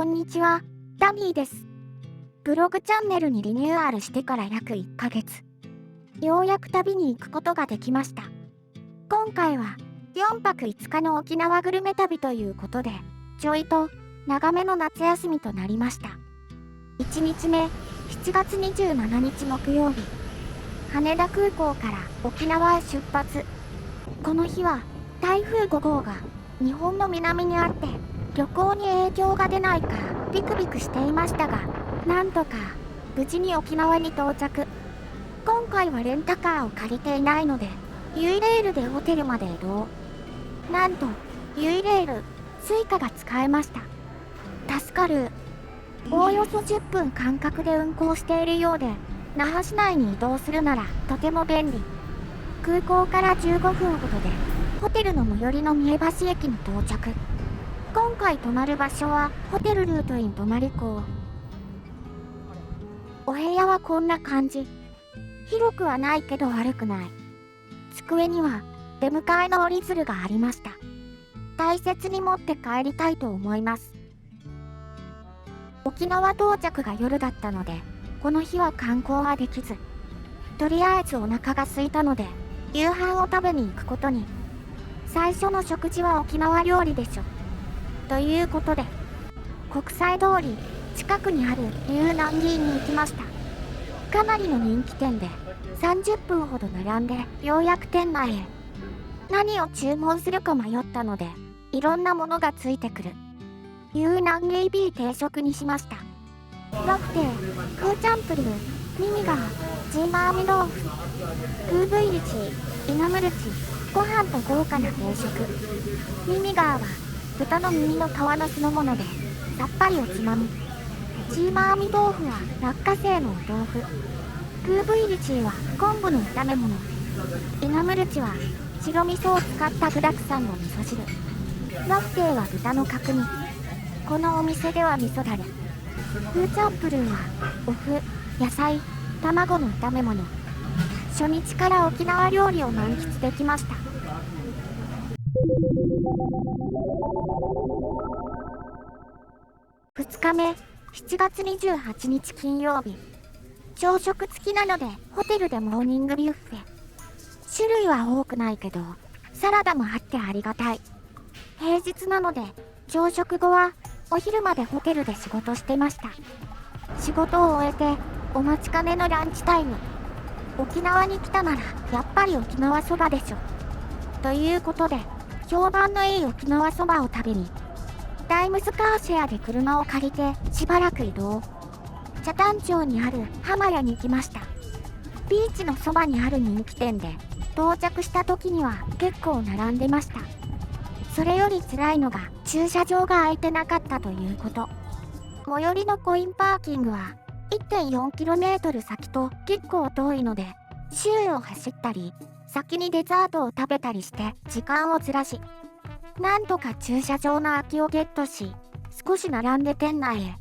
こんにちは、ダミーです。ブログチャンネルにリニューアルしてから約1ヶ月。ようやく旅に行くことができました。今回は4泊5日の沖縄グルメ旅ということで、ちょいと長めの夏休みとなりました。1日目、7月27日木曜日、羽田空港から沖縄へ出発。この日は台風5号が日本の南にあって旅行に影響が出ないかビクビクしていましたが、なんとか無事に沖縄に到着。今回はレンタカーを借りていないのでユイレールでホテルまで移動。なんとユイレールスイカが使えました。助かる。おおよそ10分間隔で運行しているようで、那覇市内に移動するならとても便利。空港から15分ほどでホテルの最寄りの三重橋駅に到着。今回泊まる場所はホテルルートイン泊港。お部屋はこんな感じ。広くはないけど悪くない。机には出迎えの折り鶴がありました。大切に持って帰りたいと思います。沖縄到着が夜だったので、この日は観光はできず、とりあえずお腹が空いたので夕飯を食べに行くことに。最初の食事は沖縄料理でしょ。ということで、国際通り近くにあるユーナンギーに行きました。かなりの人気店で30分ほど並んでようやく店内へ。何を注文するか迷ったので、いろんなものがついてくるユーナンギービー定食にしました。ラフテー、クーチャンプルー、ミミガー、ジーマーミ豆腐、クーブイリチ、イナムルチ、ご飯と豪華な定食。ミミガーは豚の耳の皮の酢の物でさっぱりおつまみ。ジーマーミ豆腐は落花生のお豆腐。クーブイリチーは昆布の炒め物。イナムルチは白味噌を使った具だくさんの味噌汁。ラフテーは豚の角煮。このお店では味噌だれ。クーチャンプルーはお麩、野菜、卵の炒め物。初日から沖縄料理を満喫できました。2日目、7月28日金曜日。朝食付きなのでホテルでモーニングビュッフェ。種類は多くないけどサラダもあってありがたい。平日なので朝食後はお昼までホテルで仕事してました。仕事を終えてお待ちかねのランチタイム。沖縄に来たならやっぱり沖縄そばでしょ。ということで評判のいい沖縄そばを食べにタイムズカーシェアで車を借りてしばらく移動。北谷町にある浜屋に来ました。ビーチのそばにある人気店で到着した時には結構並んでました。それより辛いのが駐車場が空いてなかったということ。最寄りのコインパーキングは 1.4km 先と結構遠いので、周囲を走ったり先にデザートを食べたりして時間をずらし、なんとか駐車場の空きをゲットし、少し並んで店内へ。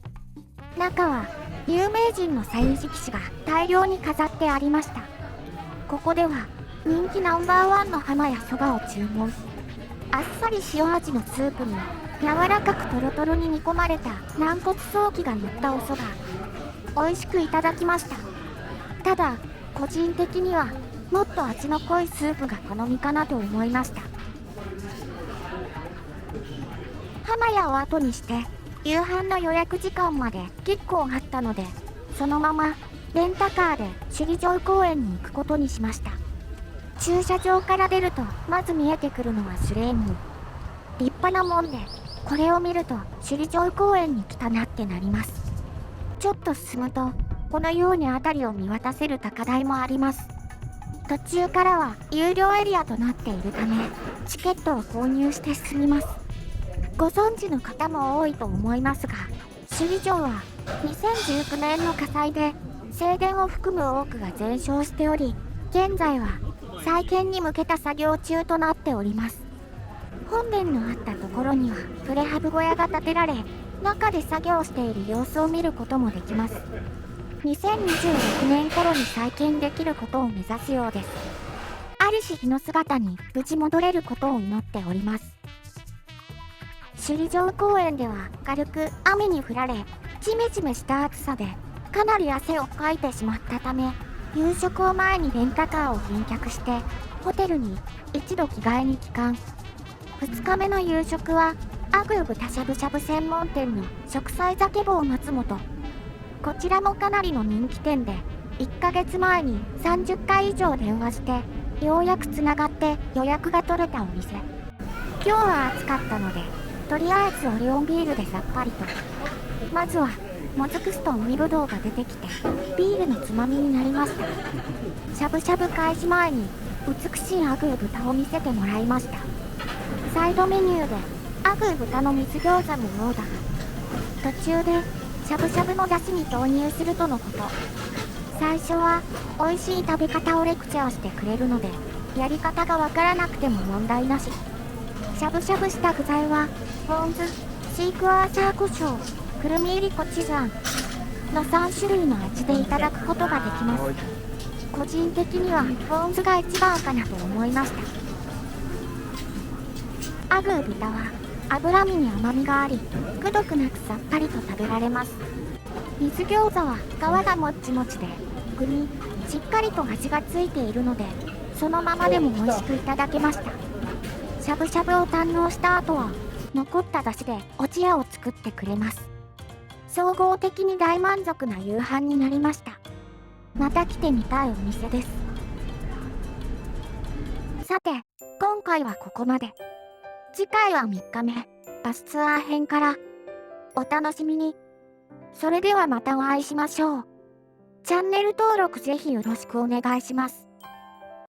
中は有名人のサイン色紙が大量に飾ってありました。ここでは人気ナンバー1の浜やそばを注文。あっさり塩味のスープに柔らかくトロトロに煮込まれた軟骨ソーキが乗ったおそば。美味しくいただきました。ただ個人的にはもっと味の濃いスープが好みかなと思いました。浜屋を後にして夕飯の予約時間まで結構あったので、そのままレンタカーで首里城公園に行くことにしました。駐車場から出るとまず見えてくるのは守礼門。立派な門で、これを見ると首里城公園に来たなってなります。ちょっと進むとこのように辺りを見渡せる高台もあります。途中からは有料エリアとなっているためチケットを購入して進みます。ご存知の方も多いと思いますが、首里城は2019年の火災で正殿を含む多くが全焼しており、現在は再建に向けた作業中となっております。本殿のあったところにはプレハブ小屋が建てられ、中で作業している様子を見ることもできます。2026年頃に再建できることを目指すようです。あるし日の姿に無事戻れることを祈っております。首里城公園では軽く雨に降られ、ジメジメした暑さでかなり汗をかいてしまったため、夕食を前にレンタカーを返却してホテルに一度着替えに帰還。2日目の夕食はアグー豚しゃぶしゃぶ専門店の食菜酒坊松本。こちらもかなりの人気店で、1ヶ月前に30回以上電話してようやくつながって予約が取れたお店。今日は暑かったので、とりあえずオリオンビールでさっぱりと。まずはもずく酢と海ぶどうが出てきてビールのつまみになりました。しゃぶしゃぶ開始前に美しいアグー豚を見せてもらいました。サイドメニューでアグー豚の水餃子もオーダー。途中でしゃぶしゃぶの出汁に投入するとのこと。最初は美味しい食べ方をレクチャーしてくれるので、やり方がわからなくても問題なし。しゃぶしゃぶした具材はポン酢、シークワーサー胡椒、くるみ入りコチュジャンの3種類の味でいただくことができます。個人的にはポン酢が一番かなと思いました。アグー豚は脂身に甘みがあり、くどくなくさっぱりと食べられます。水餃子は皮がもっちもちで、具にしっかりと味がついているので、そのままでも美味しくいただけました。しゃぶしゃぶを堪能した後は、残った出汁でおじやを作ってくれます。総合的に大満足な夕飯になりました。また来てみたいお店です。さて、今回はここまで。次回は3日目、バスツアー編から。お楽しみに。それではまたお会いしましょう。チャンネル登録ぜひよろしくお願いします。